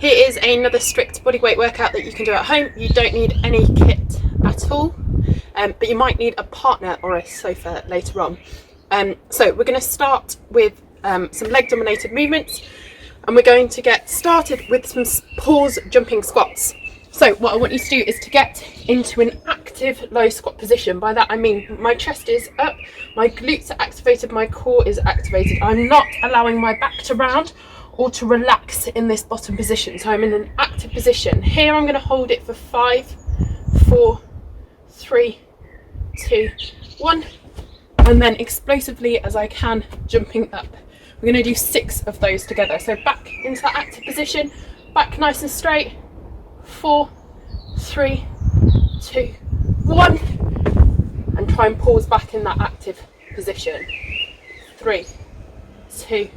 Here is another strict bodyweight workout that you can do at home. You don't need any kit at all, but you might need a partner or a sofa later on. So we're going to start with some leg dominated movements, and we're going to get started with some pause jumping squats. So what I want you to do is to get into an active low squat position. By that I mean my chest is up, my glutes are activated, my core is activated. I'm not allowing my back to round or to relax in this bottom position. So I'm in an active position. Here I'm going to hold it for 5, 4, 3, 2, 1, and then explosively as I can, jumping up. We're going to do 6 of those together. So back into that active position, back nice and straight. 4, 3, 2, 1, and try and pause back in that active position. 3, 2,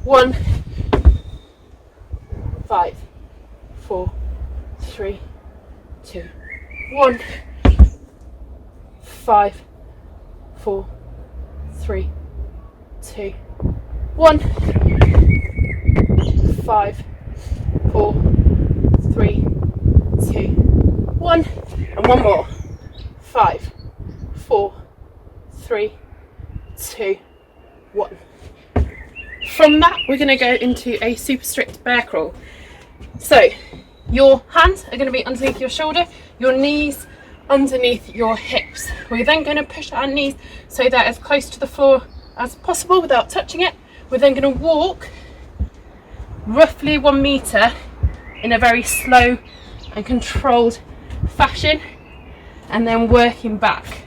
1, 5, 4, 3, 2, 1, 5, 4, 3, 2, 1, 5, 4, 3, 2, 1, and one more. 5, 4, 3, 2, 1. From that, we're going to go into a super strict bear crawl. So your hands are going to be underneath your shoulder, your knees underneath your hips. We're then going to push our knees so they're as close to the floor as possible without touching it. We're then going to walk roughly 1 meter in a very slow and controlled fashion, and then working back.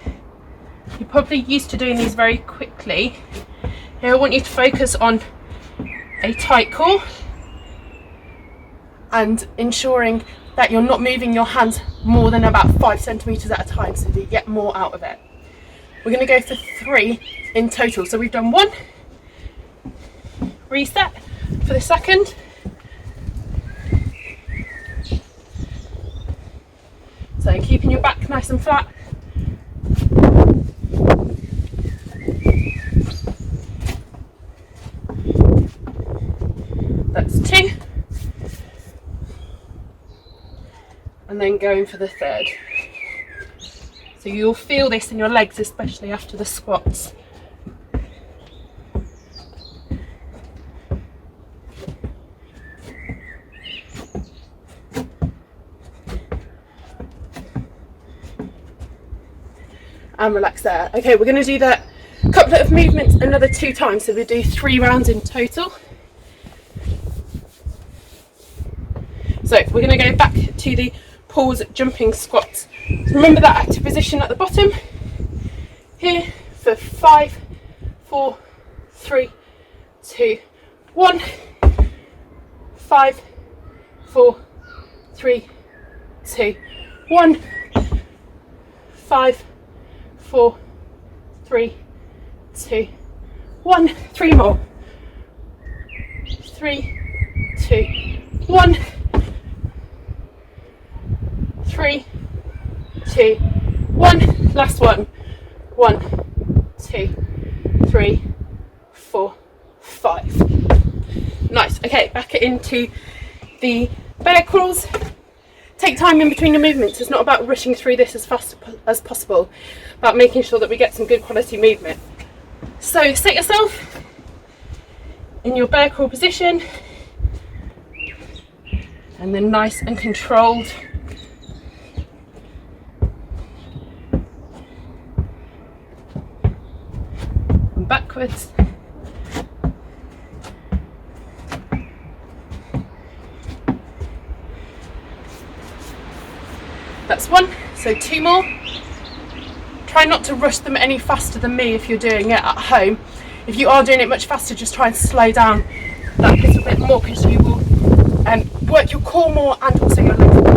You're probably used to doing these very quickly. Here I want you to focus on a tight core and ensuring that you're not moving your hands more than about 5 centimeters at a time so that you get more out of it. We're going to go for 3 in total. So we've done 1, reset for the second, so keeping your back nice and flat. That's 2. And then going for the third. So you'll feel this in your legs, especially after the squats. And relax there. Okay, we're going to do that couple of movements another 2 times, so we'll do 3 rounds in total. So we're going to go back to the pause jumping squats. So remember that active position at the bottom. Here for 5, 4, 3, 2, 1, 5, 4, 3, 2, 1, 5, 4, 3, 2, 1. 3 more. 3, 2, 1. 3, 2, 1. Last one. 1, 2, 3, 4, 5. Nice. Okay, back into the bear crawls. Take time in between your movements. It's not about rushing through this as fast as possible, about making sure that we get some good quality movement. So set yourself in your bear crawl position, and then nice and controlled. And backwards. That's 1, so 2 more. Try not to rush them any faster than me if you're doing it at home. If you are doing it much faster, just try and slow down that little bit more, because you will work your core more and also your legs more.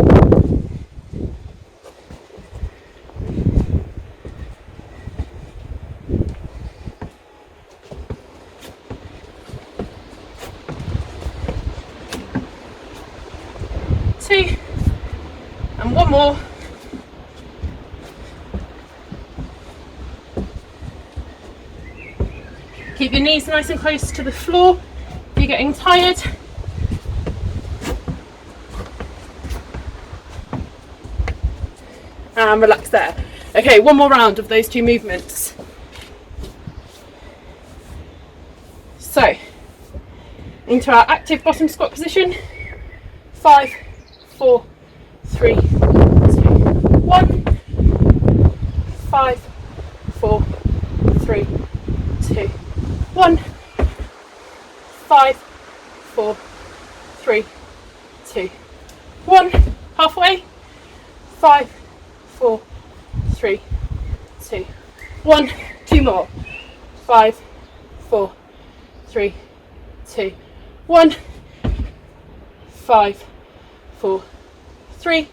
2, and 1 more. Keep your knees nice and close to the floor if you're getting tired. and relax there. Okay, one more round of those two movements. So, into our active bottom squat position. 5, 4, 3, 2, 1. 5, 4, 3, 2, 1. 5, 4, 3, 2, 1. Halfway. 5, 4, 3, 2, 1. Two more. 5, 4, 3, 2, 1. 5, 4, 3,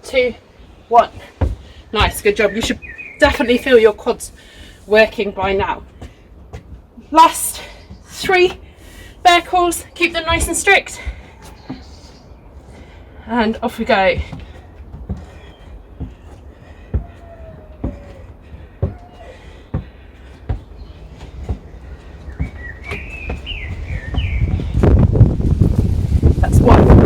2, 1. Nice, good job. You should definitely feel your quads working by now. Last 3 bear crawls. Keep them nice and strict. And off we go. That's 1.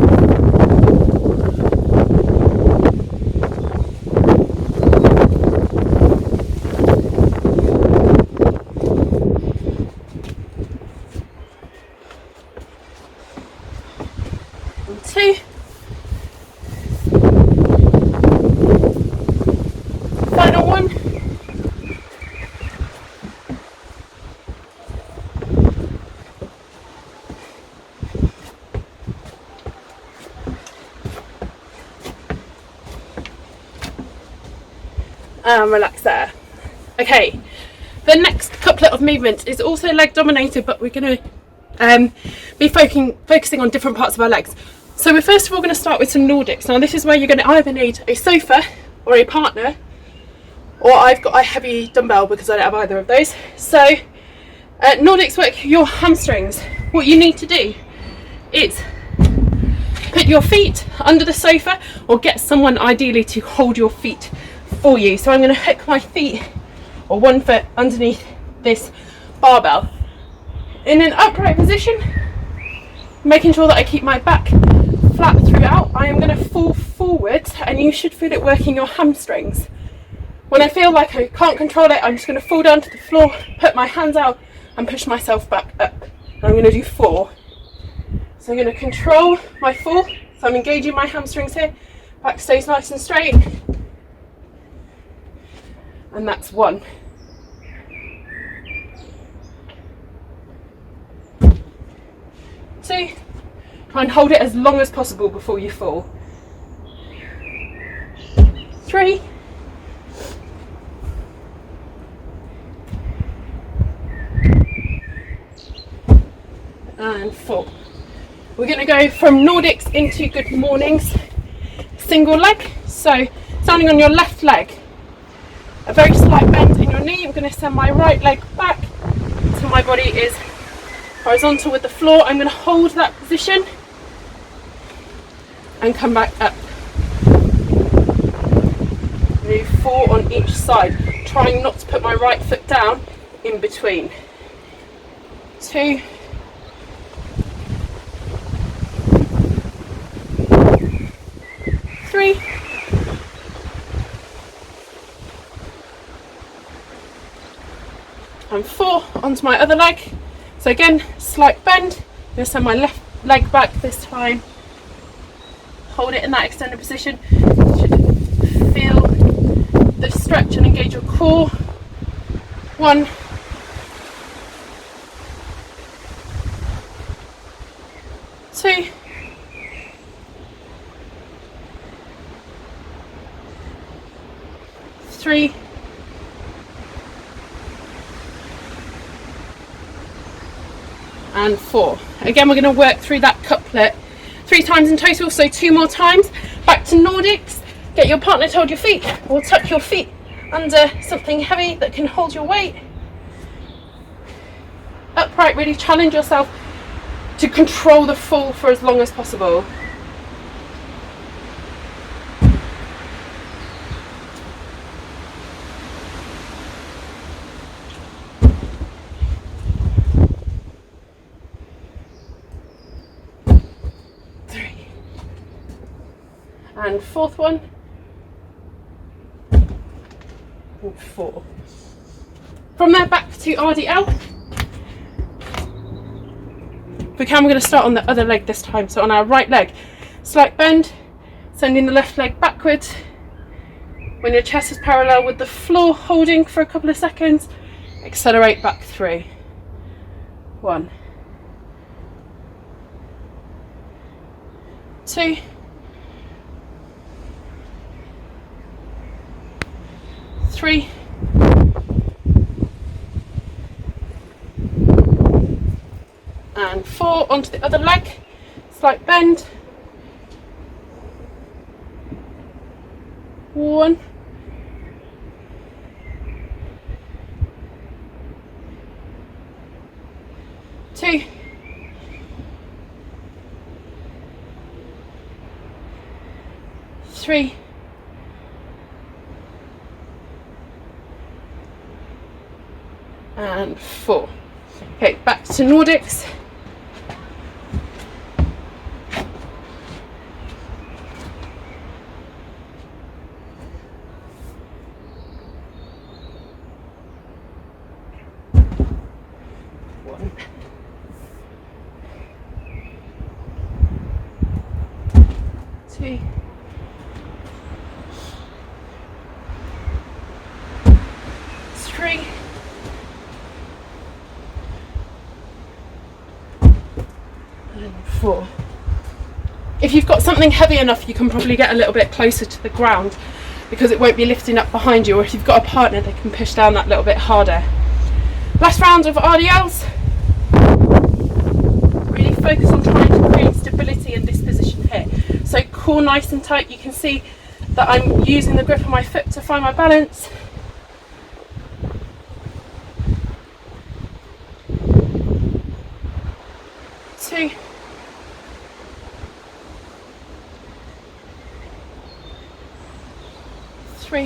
2. Final 1. And relax there. Okay, the next couplet of movements is also leg dominated, but we're going to be focusing on different parts of our legs. So we're first of all going to start with some Nordics. Now this is where you're going to either need a sofa or a partner, or I've got a heavy dumbbell because I don't have either of those. So Nordics work your hamstrings. What you need to do is put your feet under the sofa, or get someone ideally to hold your feet for you. So I'm going to hook my feet, or one foot, underneath this barbell in an upright position, making sure that I keep my back flat throughout. I am going to fall forward, and you should feel it working your hamstrings. When I feel like I can't control it, I'm just going to fall down to the floor, put my hands out and push myself back up. And I'm going to do 4. So I'm going to control my fall, so I'm engaging my hamstrings here, back stays nice and straight, and that's 1. 2. Try and hold it as long as possible before you fall. 3. And 4. We're going to go from Nordics into good mornings. Single leg. So standing on your left leg, a very slight bend in your knee. I'm going to send my right leg back until my body is horizontal with the floor. I'm going to hold that position and come back up. Move 4 on each side, trying not to put my right foot down in between. 2. 3. And 4 onto my other leg. So again, slight bend. I'm going to send my left leg back this time. Hold it in that extended position. You should feel the stretch and engage your core. 1. 2. 3. And 4. Again, we're going to work through that couplet 3 times in total, so 2 more times. Back to Nordics. Get your partner to hold your feet, or tuck your feet under something heavy that can hold your weight. Upright, really challenge yourself to control the fall for as long as possible. And 4th one. or 4. From there, back to RDL. If we can, we're going to start on the other leg this time. So on our right leg, slight bend, sending the left leg backwards. When your chest is parallel with the floor, holding for a couple of seconds, accelerate back 3. 1, 2, 3, and 4. Onto the other leg, slight bend. 1, 2, 3, and 4. Okay, back to Nordics. One, 2, 3, and 4. If you've got something heavy enough, you can probably get a little bit closer to the ground because it won't be lifting up behind you, or if you've got a partner, they can push down that little bit harder. Last round of RDLs. Really focus on trying to create stability in this position here. So core nice and tight. You can see that I'm using the grip of my foot to find my balance. Two, 3,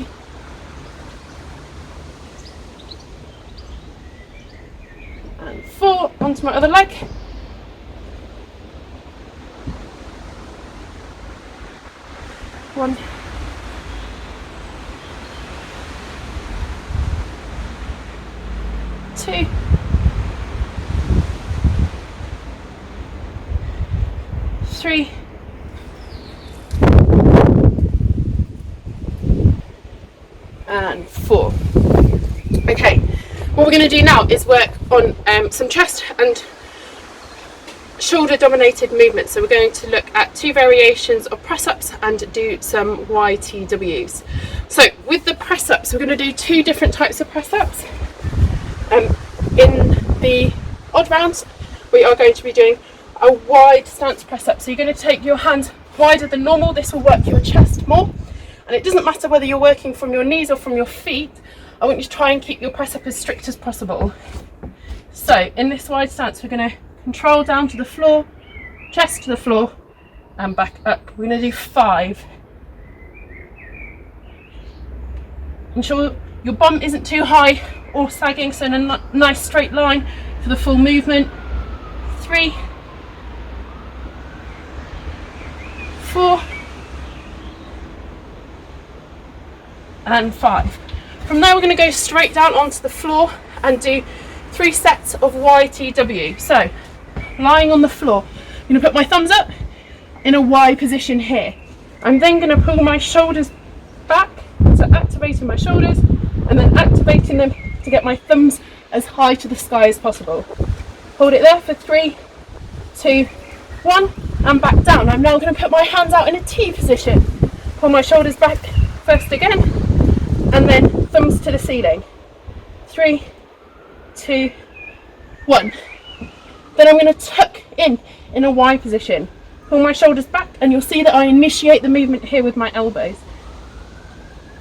and 4. Onto my other leg. 1, 2, 3, and 4. Okay, what we're going to do now is work on some chest and shoulder dominated movements. So we're going to look at 2 variations of press ups and do some YTWs. So with the press ups, we're going to do 2 different types of press ups. In the odd rounds, we are going to be doing a wide stance press up. So you're going to take your hands wider than normal. This will work your chest more. And it doesn't matter whether you're working from your knees or from your feet. I want you to try and keep your press up as strict as possible. So in this wide stance, we're going to control down to the floor, chest to the floor, and back up. We're going to do 5. Ensure your bum isn't too high or sagging, so in a nice straight line for the full movement. 3, 4, and 5. From there, we're going to go straight down onto the floor and do 3 sets of YTW. So, lying on the floor, I'm going to put my thumbs up in a Y position here. I'm then going to pull my shoulders back, so activating my shoulders, and then activating them to get my thumbs as high to the sky as possible. Hold it there for 3, 2, 1, and back down. I'm now going to put my hands out in a T position. Pull my shoulders back first again, and then thumbs to the ceiling. 3, 2, 1. Then I'm going to tuck in a Y position. Pull my shoulders back, and you'll see that I initiate the movement here with my elbows.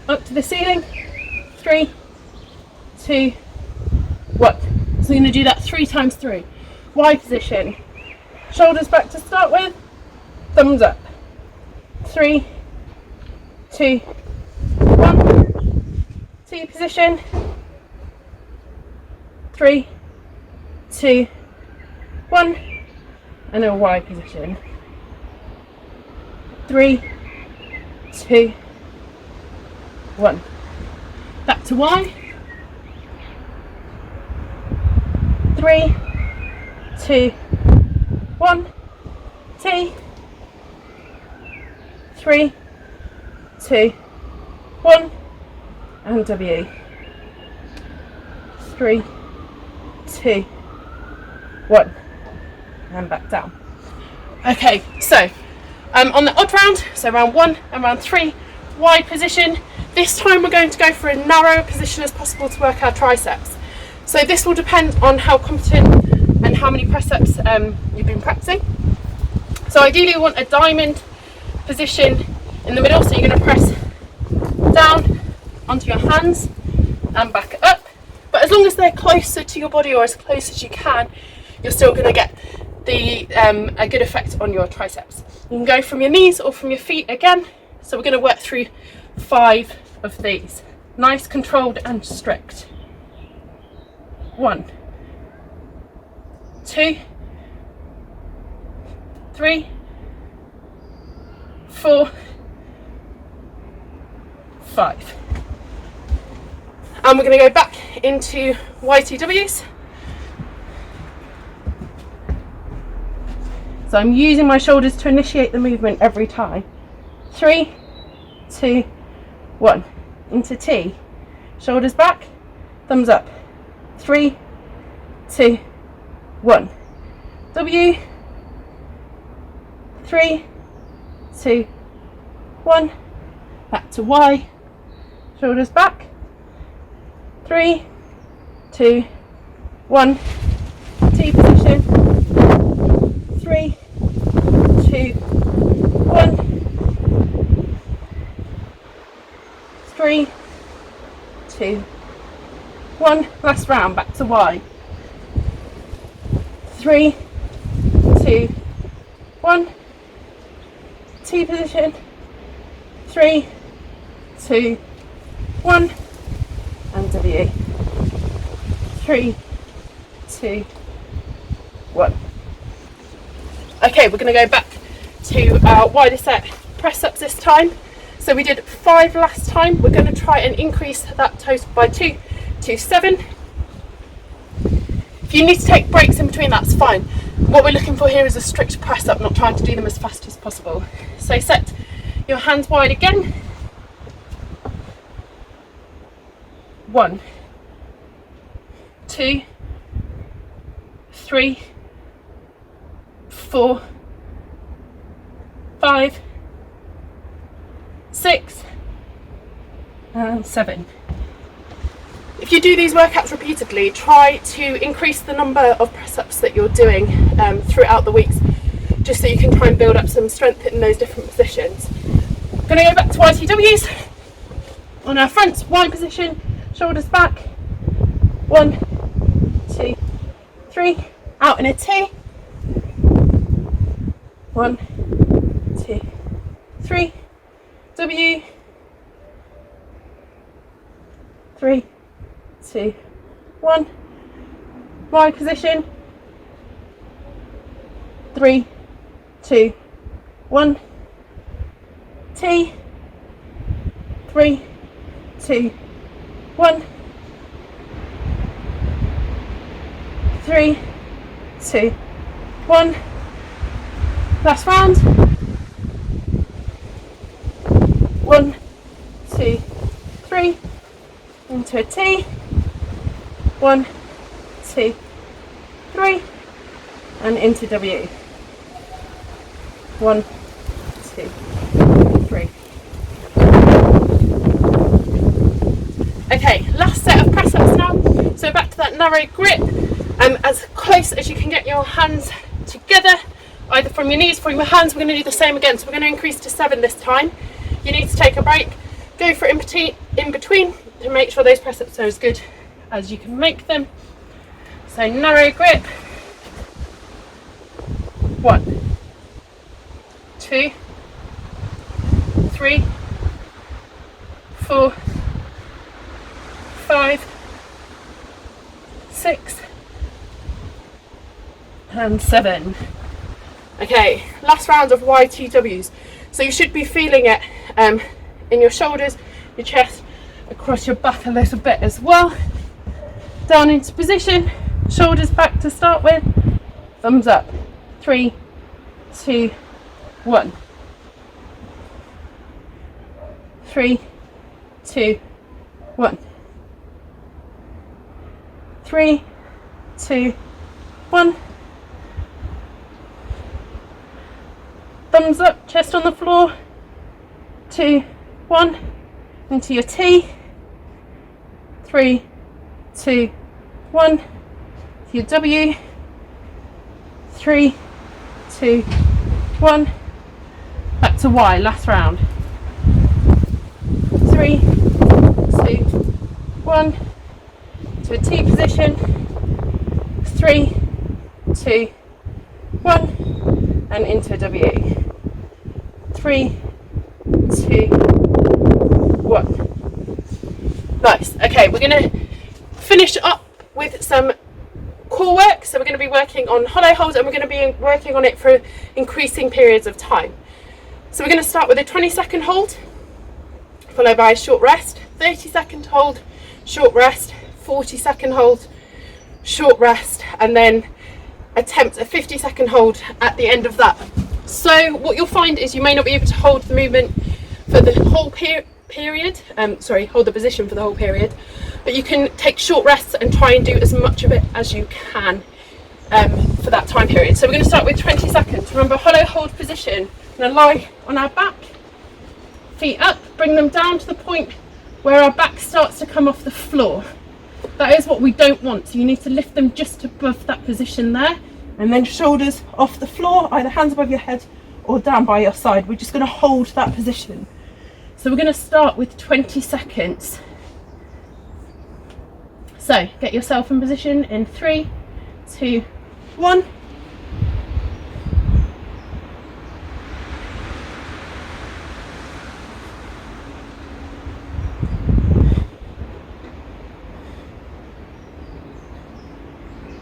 Up to the ceiling. 3, 2, 1. So I'm going to do that 3 times through. Y position. Shoulders back to start with. Thumbs up. 3, 2, 1. T position. 3, 2, 1. And a Y position. 3, 2, 1. back to Y. 3, 2, 1, T. 3, 2, 1, and W. 3, 2, 1, and back down. Okay, so on the odd round, so round 1 and round 3, wide position. This time we're going to go for a narrow position as possible to work our triceps. So this will depend on how competent and how many press ups you've been practicing. So ideally you want a diamond position in the middle, so you're going to press down onto your hands and back up. But as long as they're closer to your body or as close as you can, you're still going to get a good effect on your triceps. You can go from your knees or from your feet again. So we're going to work through 5 of these. Nice, controlled and strict. 1, 2, 3, 4, 5. And we're going to go back into YTWs. So I'm using my shoulders to initiate the movement every time. 3, 2, 1. Into T. Shoulders back, thumbs up. 3, 2, 1. W. 3, 2, 1. Back to Y. Shoulders back. 3, 2, 1. T position. 3, 2, 1. 3, 2, 1. Last round, back to Y. 3, 2, 1. T position. 3, 2, 1. And W. 3, 2, 1. Okay, we're going to go back to our wider set press ups this time. So we did 5 last time. We're going to try and increase that total by 2 to 7. If you need to take breaks in between, that's fine. What we're looking for here is a strict press up, not trying to do them as fast as possible. So set your hands wide again. 1, 2, 3, 4, 5, 6, and 7. If you do these workouts repeatedly, try to increase the number of press-ups that you're doing throughout the weeks, just so you can try and build up some strength in those different positions. I'm going to go back to YTWs. On our fronts, Y position, shoulders back. 1, 2, 3. Out in a T. 1, 2, 3. W. 3, 2, 1. Y position. 3, 2, 1. T. 3, 2, 1. 3, 2, 1. Last round. 1, 2, 3. Into a T. 1, 2, 3. And into W. 1, 2, 3. Okay, last set of press ups now. So back to that narrow grip, as close as you can get your hands together, either from your knees, from your hands. We're going to do the same again. So we're going to increase to 7 this time. You need to take a break, go for it in between to make sure those press ups are as good as you can make them. So narrow grip. 1, 2, 3, 4, 5, 6, and 7. Okay, last round of YTWs. So you should be feeling it in your shoulders, your chest, across your back a little bit as well. Down into position, shoulders back to start with, thumbs up. 3, 2, 1. 3, 2, 1. 3, 2, 1. Thumbs up, chest on the floor. 2, 1. Into your T. 3, 2, 1. To your W. 3, 2, 1. Back to Y, last round. 3, 2, 1. To a T position. 3, 2, 1. And into a W. 3, 2, 1. Nice. Okay, we're going to finish up with some core work. So we're going to be working on hollow holds, and we're going to be working on it for increasing periods of time. So we're going to start with a 20-second hold, followed by a short rest, 30-second hold, short rest, 40-second hold, short rest, and then attempt a 50-second hold at the end of that. So what you'll find is you may not be able to hold the movement for the whole hold the position for the whole period, but you can take short rests and try and do as much of it as you can for that time period. So we're going to start with 20 seconds. Remember, hollow hold position. We're going to lie on our back, feet up, bring them down to the point where our back starts to come off the floor. That is what we don't want. So you need to lift them just above that position there, and then shoulders off the floor, either hands above your head or down by your side. We're just going to hold that position. So we're going to start with 20 seconds. So get yourself in position in 3, 2, 1.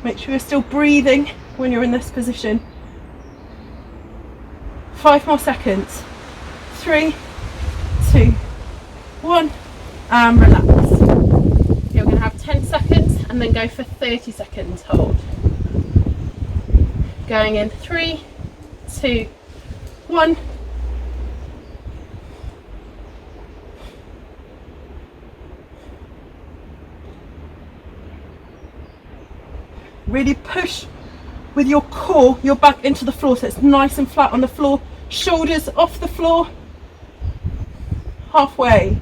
Make sure you're still breathing when you're in this position. 5 more seconds. 3, 2, 1, and relax. Okay, we're going to have 10 seconds and then go for 30 seconds hold. Going in 3, 2, 1. Really push with your core, your back into the floor, so it's nice and flat on the floor. Shoulders off the floor. Halfway.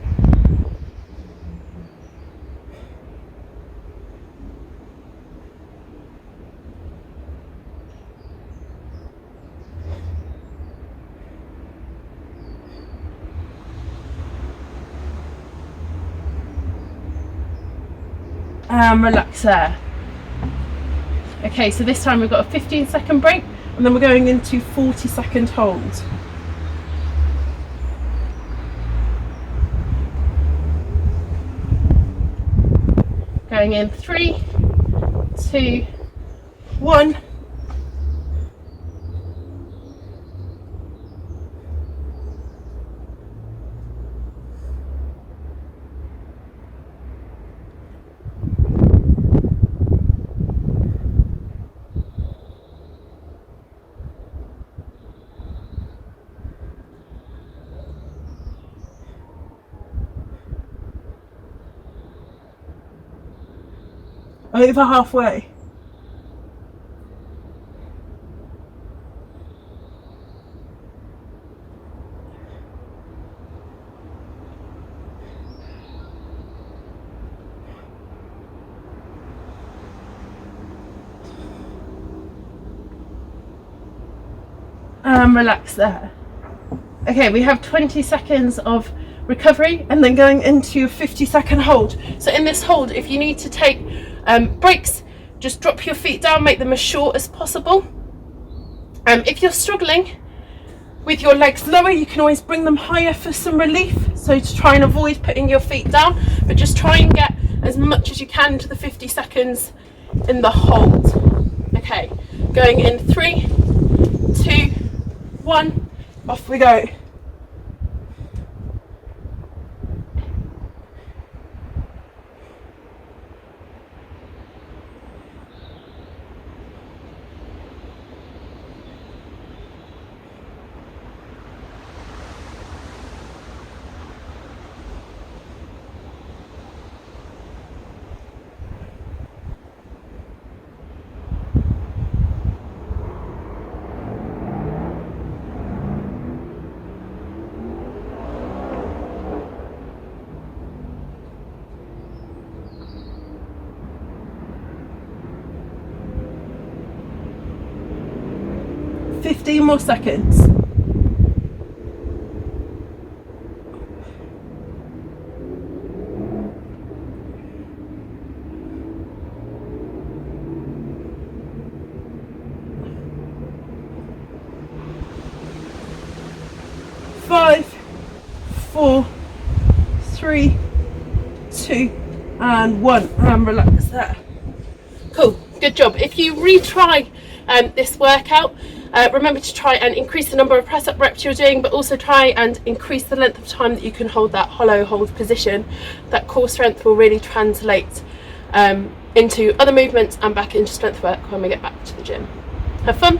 And relax there. Okay, so this time we've got a 15-second break, and then we're going into 40-second holds. Going in 3, 2, 1. Over halfway. Relax there. Okay, we have 20 seconds of recovery and then going into a 50-second hold. So in this hold, if you need to take breaks, just drop your feet down, make them as short as possible. If you're struggling with your legs lower, you can always bring them higher for some relief, so to try and avoid putting your feet down, but just try and get as much as you can to the 50 seconds in the hold. Okay, going in 3, 2, 1, off we go. 15 more seconds. Five, 4, 3, 2, and 1, and relax there. Cool, good job. If you retry this workout, remember to try and increase the number of press up reps you're doing, but also try and increase the length of time that you can hold that hollow hold position. That core strength will really translate into other movements and back into strength work when we get back to the gym. Have fun.